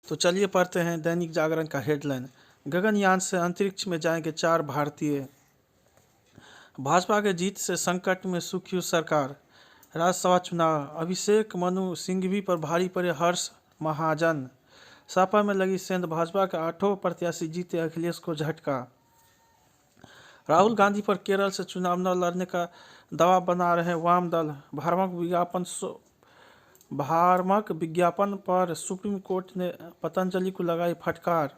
तो चलिए पढ़ते हैं दैनिक जागरण का हेडलाइन। गगनयान से अंतरिक्ष में जाएंगे 4 भारतीय। भाजपा के जीत से संकट में सुखी सरकार। राज्यसभा चुनाव, अभिषेक मनु सिंघवी पर भारी पड़े हर्ष महाजन। सपा में लगी सेंध, भाजपा के 8 प्रत्याशी जीते, अखिलेश को झटका। राहुल गांधी पर केरल से चुनाव न लड़ने का दबाव बना रहे वाम दल। भ्रामक विज्ञापन पर सुप्रीम कोर्ट ने पतंजलि को लगाई फटकार।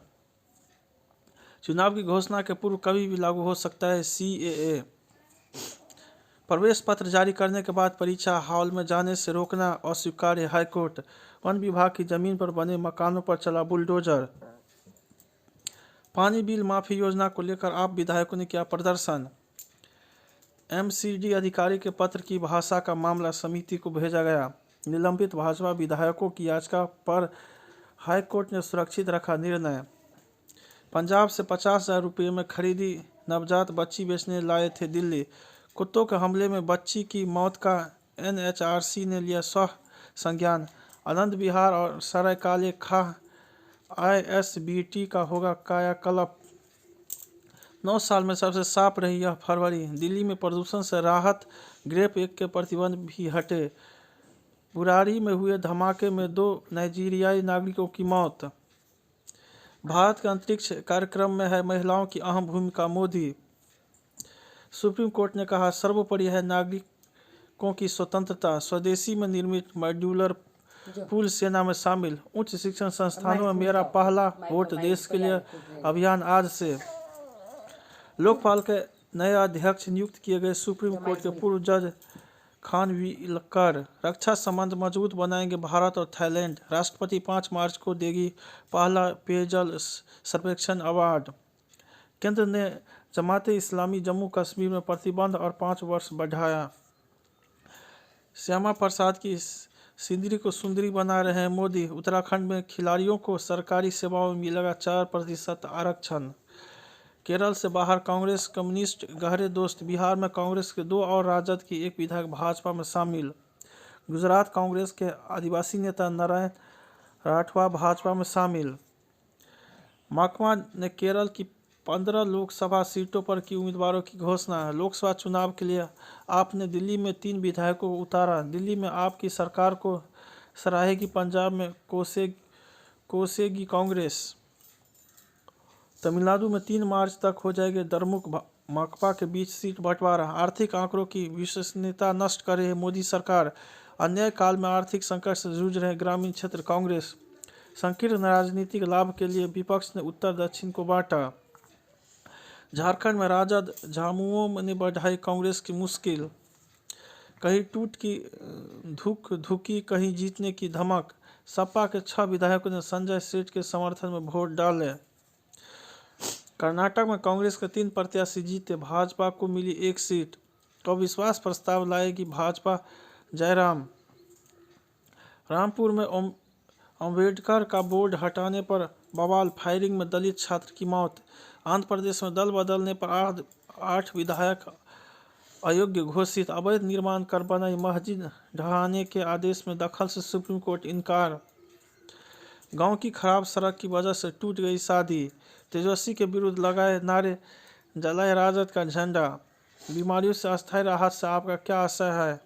चुनाव की घोषणा के पूर्व कभी भी लागू हो सकता है CAA। प्रवेश पत्र जारी करने के बाद परीक्षा हॉल में जाने से रोकना अस्वीकार्य, हाईकोर्ट। वन विभाग की जमीन पर बने मकानों पर चला बुलडोजर। पानी बिल माफी योजना को लेकर आप विधायकों ने किया प्रदर्शन। MCD अधिकारी के पत्र की भाषा का मामला समिति को भेजा गया। निलंबित भाजपा विधायकों की याचिका पर हाईकोर्ट ने सुरक्षित रखा निर्णय। पंजाब से 50,000 रुपये में खरीदी नवजात बच्ची बेचने लाए थे दिल्ली। कुत्तों के हमले में बच्ची की मौत का NHRC ने लिया संज्ञान। आनंद विहार और सरायकाले खां ISBT का होगा कायाकल्प। 9 साल में सबसे साफ रही यह फरवरी। दिल्ली में प्रदूषण से राहत, ग्रेप 1 के प्रतिबंध भी हटे। बुराड़ी में हुए धमाके में 2 नाइजीरियाई नागरिकों की मौत। भारत के अंतरिक्ष कार्यक्रम में है महिलाओं की अहम भूमिका, मोदी। सुप्रीम कोर्ट ने कहा सर्वोपरि है नागरिकों की स्वतंत्रता। स्वदेशी में निर्मित मॉड्यूलर पूल सेना में शामिल। उच्च शिक्षण संस्थानों में मेरा पहला वोट देश के लिए अभियान आज से। लोकपाल के नए अध्यक्ष नियुक्त किए गए सुप्रीम कोर्ट के पूर्व जज खानविलकर। रक्षा संबंध मजबूत बनाएंगे भारत और थाईलैंड। राष्ट्रपति 5 मार्च को देगी पहला पेयजल सर्वेक्षण अवार्ड। केंद्र ने जमाते इस्लामी जम्मू कश्मीर में प्रतिबंध और 5 वर्ष बढ़ाया। श्यामा प्रसाद की सिंदरी को सुंदरी बना रहे हैं मोदी। उत्तराखंड में खिलाड़ियों को सरकारी सेवाओं में मिलेगा 4% आरक्षण। केरल से बाहर कांग्रेस कम्युनिस्ट गहरे दोस्त। बिहार में कांग्रेस के 2 और राजद की 1 विधायक भाजपा में शामिल। गुजरात कांग्रेस के आदिवासी नेता नारायण राठवा भाजपा में शामिल। महकमा ने केरल की 15 लोकसभा सीटों पर की उम्मीदवारों की घोषणा। लोकसभा चुनाव के लिए आप ने दिल्ली में 3 विधायकों को उतारा। दिल्ली में आपकी सरकार को सराहेगी पंजाब में कोसेगी कांग्रेस। तमिलनाडु में 3 मार्च तक हो जाएगी दरमुख माकपा के बीच सीट बंटवारा। आर्थिक आंकड़ों की विश्वसनीयता नष्ट कर रही है मोदी सरकार। अन्याय काल में आर्थिक संकट से जूझ रहे ग्रामीण क्षेत्र, कांग्रेस। संकीर्ण राजनीतिक लाभ के लिए विपक्ष ने उत्तर दक्षिण को बांटा। झारखंड में राजद झामुमो ने बढ़ाई कांग्रेस की मुश्किल। कहीं टूट की धुकी, कहीं जीतने की धमक। सपा के 6 विधायकों ने संजय सेठ के समर्थन में वोट डाले। कर्नाटक में कांग्रेस के 3 प्रत्याशी जीते, भाजपा को मिली 1 सीट। तो विश्वास प्रस्ताव लाएगी भाजपा, जयराम। रामपुर में अम्बेडकर का बोर्ड हटाने पर बवाल, फायरिंग में दलित छात्र की मौत। आंध्र प्रदेश में दल बदलने पर 8 विधायक अयोग्य घोषित। अवैध निर्माण कर बनाई मस्जिद ढहाने के आदेश में दखल से सुप्रीम कोर्ट इनकार। गांव की खराब सड़क की वजह से टूट गई शादी। तेजस्वी के विरुद्ध लगाए नारे, जलाए राजद का झंडा। बीमारियों से अस्थायी राहत से आपका क्या आशय है।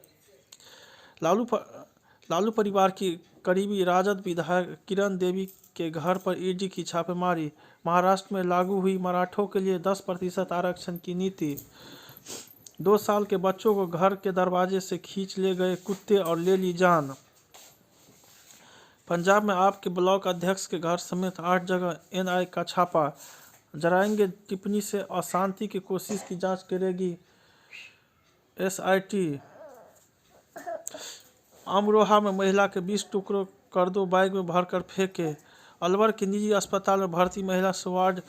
लालू परिवार की करीबी राजद विधायक किरण देवी के घर पर ED की छापेमारी। महाराष्ट्र में लागू हुई मराठों के लिए 10% आरक्षण की नीति। 2 साल के बच्चों को घर के दरवाजे से खींच ले गए कुत्ते और ले ली जान। पंजाब में आपके ब्लॉक अध्यक्ष के घर समेत 8 जगह NI का छापा। जराएंगे टिप्पणी से अशांति की कोशिश की जांच करेगी SIT। अमरोहा में महिला के 20 टुकड़ों कर दो बैग में भरकर फेंके। अलवर के निजी अस्पताल में भर्ती महिला से वार्ड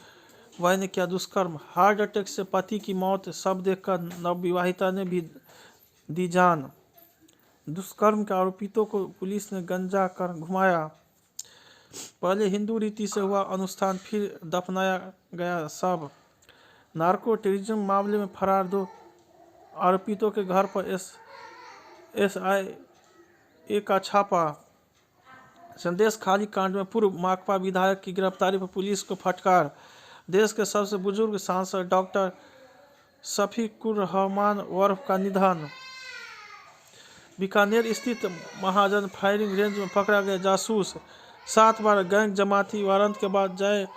बॉय ने किया दुष्कर्म। हार्ट अटैक से पति की मौत, सब देखकर नवविवाहिता ने भी दी जान। दुष्कर्म के आरोपितों को पुलिस ने गंजा कर घुमाया। पहले हिंदू रीति से हुआ अनुष्ठान, फिर दफनाया गया शव। नार्को टेररिज्म मामले में फरार 2 आरोपितों के घर पर SIA का छापा। संदेश खाली कांड में पूर्व माकपा विधायक की गिरफ्तारी पर पुलिस को फटकार। देश के सबसे बुजुर्ग सांसद डॉक्टर शफीकुर रहमान वर्फ का निधन। बीकानेर स्थित महाजन फायरिंग रेंज में पकड़ा गया जासूस। 7 बार गैंग जमाती, वारंट के बाद जय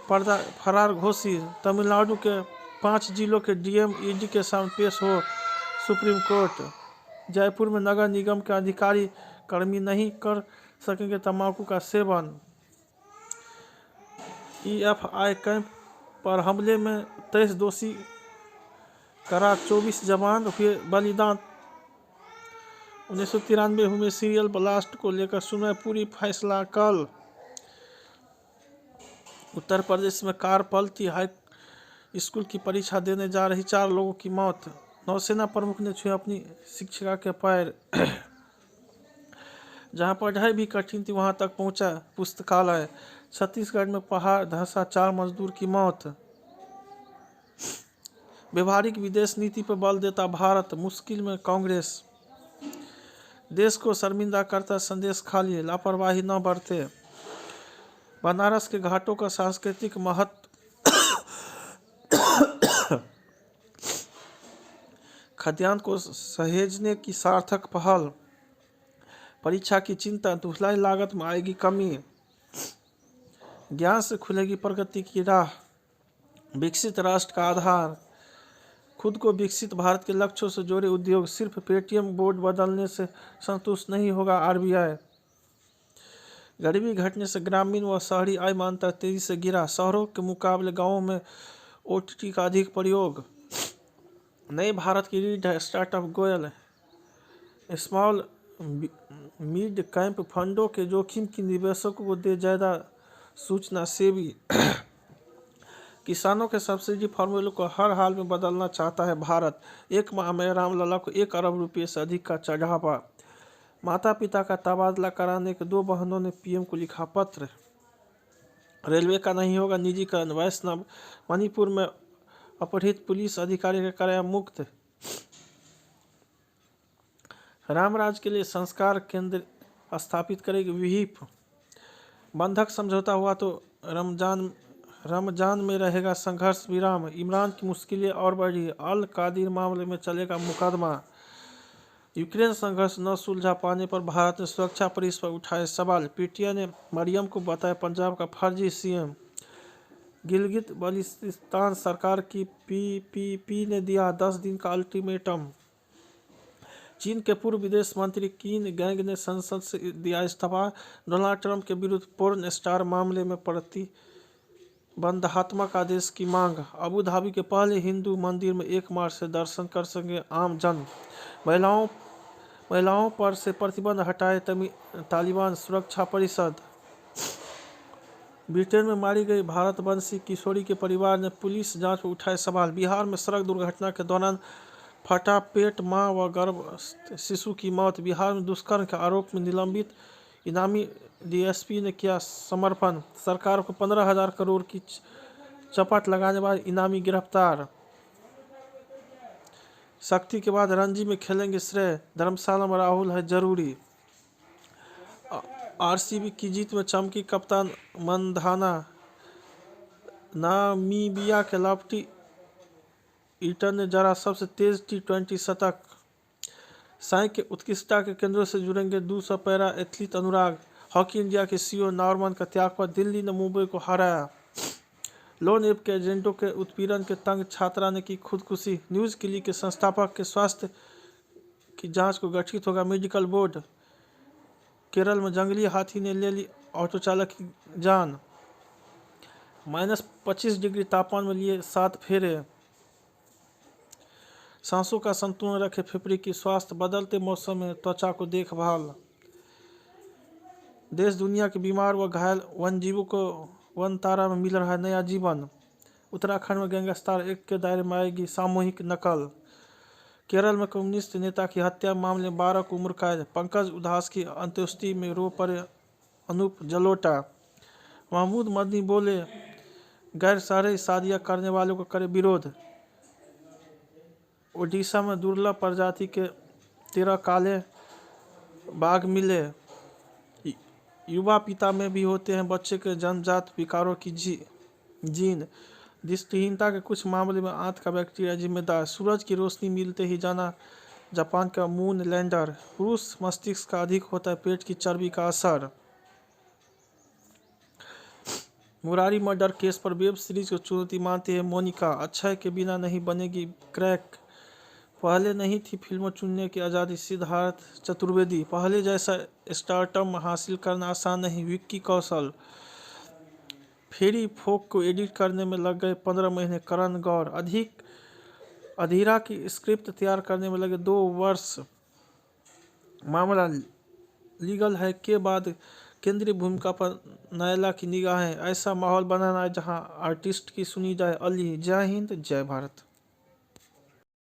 पर्दा फरार घोषित। तमिलनाडु के 5 जिलों के डीएम ईडी के सामने पेश हो सुप्रीम कोर्ट। जयपुर में नगर निगम के अधिकारी कर्मी नहीं कर सकेंगे तंबाकू का सेवन। ईएफआई कैंप पर हमले में 23 दोषी करार, 24 जवान हुए बलिदान। 1993 में सीरियल ब्लास्ट को लेकर सुनवाई पूरी, फैसला कल। उत्तर प्रदेश में कार पलटी, हाई स्कूल की परीक्षा देने जा रही 4 लोगों की मौत। नौसेना प्रमुख ने छुए अपनी शिक्षिका के पैर। जहां पढ़ाई भी कठिन थी वहां तक पहुंचा पुस्तकालय। छत्तीसगढ़ में पहाड़ धंसा, 4 मजदूर की मौत। व्यवहारिक विदेश नीति पर बल देता भारत, मुश्किल में कांग्रेस। देश को शर्मिंदा करता संदेश खाली, लापरवाही न बरते। बनारस के घाटों का सांस्कृतिक महत्व। खाद्यान्न को सहेजने की सार्थक पहल। परीक्षा की चिंता, धुलाई लागत में आएगी कमी। ज्ञान से खुलेगी प्रगति की राह। विकसित राष्ट्र का आधार। खुद को विकसित भारत के लक्ष्यों से जोड़े उद्योग। सिर्फ पेटीएम बोर्ड बदलने से संतुष्ट नहीं होगा आरबीआई। गरीबी घटने से ग्रामीण व शहरी आय में अंतर तेजी से गिरा। शहरों के मुकाबले गांवों में ओटीटी का अधिक प्रयोग। नए भारत की रीढ़ है startup Goyal. Small mid cap फंडों के जोखिम की निवेशकों को दे ज्यादा सूचना। सेबी किसानों के सब्सिडी फार्मूले को हर हाल में बदलना चाहता है भारत। 1 माह में रामलला को 1 अरब रुपये से अधिक का चढ़ावा। माता पिता का तबादला कराने के 2 बहनों ने पीएम को लिखा पत्र। रेलवे का नहीं होगा निजीकरण। वैष्णव मणिपुर में अपहृत पुलिस अधिकारी का कराया मुक्त। रामराज के लिए संस्कार केंद्र स्थापित करेगी विहिप। बंधक समझौता हुआ तो रमजान में रहेगा संघर्ष विराम। इमरान की मुश्किलें और बढ़ी। अल कादिर मामले में चलेगा मुकदमा। यूक्रेन संघर्ष न सुलझा पाने पर भारत ने सुरक्षा परिषद पर उठाए सवाल। पीटीआई ने मरियम को बताया पंजाब का फर्जी सीएम। गिलगित बल्तिस्तान सरकार की पीपीपी ने दिया 10 दिन का अल्टीमेटम। चीन के पूर्व विदेश मंत्री किन गैंग ने संसद से दिया इस्तीफा। डोनाल्ड ट्रंप के विरुद्ध पोर्न स्टार मामले में प्रतिबंधात्मक आदेश की मांग। अबू धाबी के पहले हिंदू मंदिर में 1 मार्च से दर्शन कर सकेंगे आम जन। महिलाओं पर से प्रतिबंध हटाए तालिबान सुरक्षा परिषद। ब्रिटेन में मारी गई भारतवंशी किशोरी के परिवार ने पुलिस जांच पर उठाए सवाल। बिहार में सड़क दुर्घटना के दौरान फटा पेट, मां व गर्भस्थ शिशु की मौत। बिहार में दुष्कर्म के आरोप में निलंबित इनामी डीएसपी ने किया समर्पण। सरकार को 15,000 करोड़ की चपट लगाने वाले इनामी गिरफ्तार। शक्ति के बाद रणजी में खेलेंगे श्रेय। धर्मशाला में राहुल है जरूरी। आरसीबी की जीत में चमकी कप्तान मंधाना। नामीबिया के लॉफ्टी ईटन ने जड़ा सबसे तेज T20 शतक। साई के उत्कृष्टता के केंद्रों से जुड़ेंगे 200 पैरा एथलीट अनुराग। हॉकी इंडिया के सीईओ नॉर्मन का त्याग पर दिल्ली ने मुंबई को हराया। लोन ऐप के एजेंटों के उत्पीड़न के तंग छात्रा ने की खुदकुशी। न्यूज क्लिक के संस्थापक के स्वास्थ्य की जांच को गठित होगा मेडिकल बोर्ड। केरल में जंगली हाथी ने ले ली ऑटो चालक की जान। -25 डिग्री तापमान में लिए 7 फेरे। सांसों का संतुलन रखे फेफड़े की स्वास्थ्य। बदलते मौसम में त्वचा को देखभाल। देश दुनिया के बीमार व घायल वन्यजीवों को वनतारा में मिल रहा है नया जीवन। उत्तराखंड में गैंगस्टर एक्ट के दायरे में आएगी सामूहिक नकल। केरल में कम्युनिस्ट नेता की हत्या मामले में 12 को उम्र कैद। पंकज उधास की अंत्येष्टि में रो पड़े अनूप जलोटा। महमूद मदनी बोले गैर शरई शादियां करने वालों को करे विरोध। ओडिशा में दुर्लभ प्रजाति के 13 काले बाघ मिले। युवा पिता में भी होते हैं बच्चे के जन्मजात विकारों की जीन। दृष्टिहीनता के कुछ मामले में आंत का बैक्टीरिया जिम्मेदार। सूरज की रोशनी मिलते ही जाना जापान का मून लैंडर। पुरुष मस्तिष्क का अधिक होता है पेट की चर्बी का असर। मुरारी मर्डर केस पर वेब सीरीज को चुनौती मानती है मोनिका। अक्षय के बिना नहीं बनेगी क्रैक। पहले नहीं थी फिल्मों चुनने की आज़ादी। सिद्धार्थ चतुर्वेदी। पहले जैसा स्टारडम हासिल करना आसान नहीं। विक्की कौशल। फेरी फोक को एडिट करने में लग गए 15 महीने। करण गौर। अधीरा की स्क्रिप्ट तैयार करने में लगे 2 वर्ष। मामला लीगल है के बाद केंद्रीय भूमिका पर नायला की निगाहें। ऐसा माहौल बनाना है जहां आर्टिस्ट की सुनी जाए। अली। जय हिंद जय भारत।